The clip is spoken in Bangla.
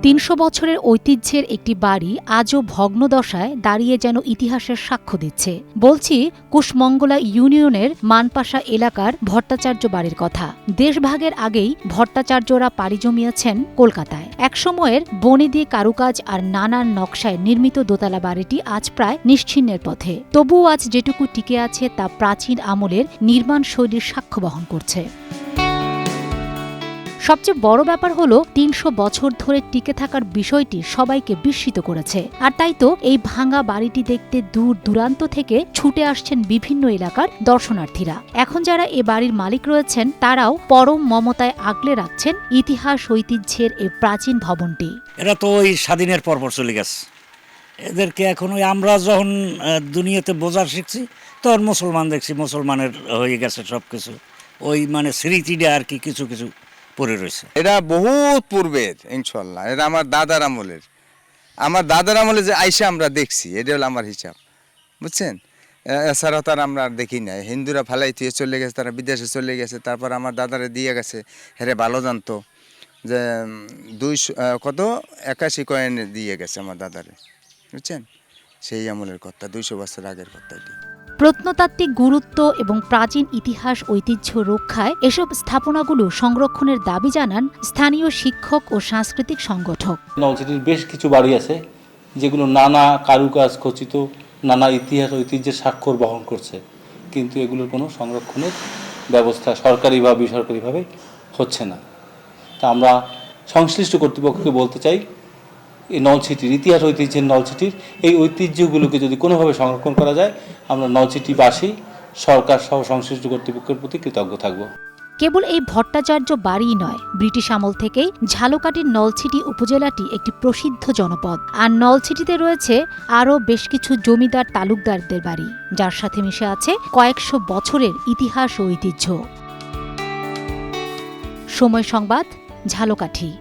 ৩০০ বছরের ঐতিহ্যের একটি বাড়ি আজও ভগ্নদশায় দাঁড়িয়ে যেন ইতিহাসের সাক্ষ্য দিচ্ছে। বলছি কুশমঙ্গলা ইউনিয়নের মানপাশা এলাকার ভট্টাচার্য বাড়ির কথা। দেশভাগের আগেই ভট্টাচার্যরা পাড়ি জমিয়েছেন কলকাতায়। একসময়ের বনেদি কারুকাজ আর নানান নকশায় নির্মিত দোতলা বাড়িটি আজ প্রায় নিশ্চিহ্নের পথে। তবুও আজ যেটুকু টিকে আছে তা প্রাচীন আমলের নির্মাণ শৈলীর সাক্ষ্য বহন করছে। সবচেয়ে বড় ব্যাপার হলো ৩০০ বছর ধরে টিকে থাকার বিষয়টি সবাইকে বিস্মিত করেছে। আর তাই তো এই ভাঙা বাড়িটি দেখতে দূর দূরান্ত থেকে ছুটে আসছেন বিভিন্ন এলাকার দর্শনার্থীরা। এখন যারা এ বাড়ির মালিক রয়েছেন তারাও পরম মমতায় আগলে রাখছেন ইতিহাস ঐতিহ্যের এই প্রাচীন ভবনটি। এরা তো ওই স্বাধীনের পরপর চলে গেছে। এদেরকে এখন ওই আমরা যখন দুনিয়াতে বোঝার শিখছি তখন মুসলমান দেখছি, মুসলমানের হয়ে গেছে সব কিছু। ওই মানে স্মৃতিটা আর কি কিছু কিছু পড়ে রয়েছে। এটা বহুত পূর্বের, ইনশাল্লাহ এটা আমার দাদার আমলে যে আইসা আমরা দেখছি, এটা হলো আমার হিসাব, বুঝছেন। এছাড়াও তার আমরা আর দেখি না। হিন্দুরা ফালাই দিয়ে চলে গেছে, তারা বিদেশে চলে গেছে, তারপর আমার দাদারে দিয়ে গেছে। হেরে ভালো জানতো যে 81 কয়েন দিয়ে গেছে আমার দাদারে, বুঝছেন। সেই আমলের কথা, 200 বছর আগের কথা এটি। প্রত্নতাত্ত্বিক গুরুত্ব এবং প্রাচীন ইতিহাস ঐতিহ্য রক্ষায় এসব স্থাপনাগুলো সংরক্ষণের দাবি জানান স্থানীয় শিক্ষক ও সাংস্কৃতিক সংগঠক। নলছিটির বেশ কিছু বাড়ি আছে যেগুলো নানা কারুকাজ খচিত, নানা ইতিহাস ঐতিহ্যের স্বাক্ষর বহন করছে, কিন্তু এগুলোর কোনো সংরক্ষণের ব্যবস্থা সরকারি বা বেসরকারিভাবে হচ্ছে না। তা আমরা সংশ্লিষ্ট কর্তৃপক্ষকে বলতে চাই, এই নলছিটির ইতিহাস ঐতিহ্যের নলছিটির এই ঐতিহ্যগুলোকে যদি কোনোভাবে সংরক্ষণ করা যায়, আমরা নলছিটিবাসী সরকার সহ সংশ্লিষ্ট কর্তৃপক্ষের প্রতি কৃতজ্ঞ থাকব। কেবল এই ভট্টাচার্য বাড়িই নয়, ব্রিটিশ আমল থেকেই ঝালকাঠির নলছিটি উপজেলাটি একটি প্রসিদ্ধ জনপদ। আর নলছিটিতে রয়েছে আরও বেশ কিছু জমিদার তালুকদারদের বাড়ি, যার সাথে মিশে আছে কয়েকশো বছরের ইতিহাস ও ঐতিহ্য। সময় সংবাদ, ঝালকাঠি।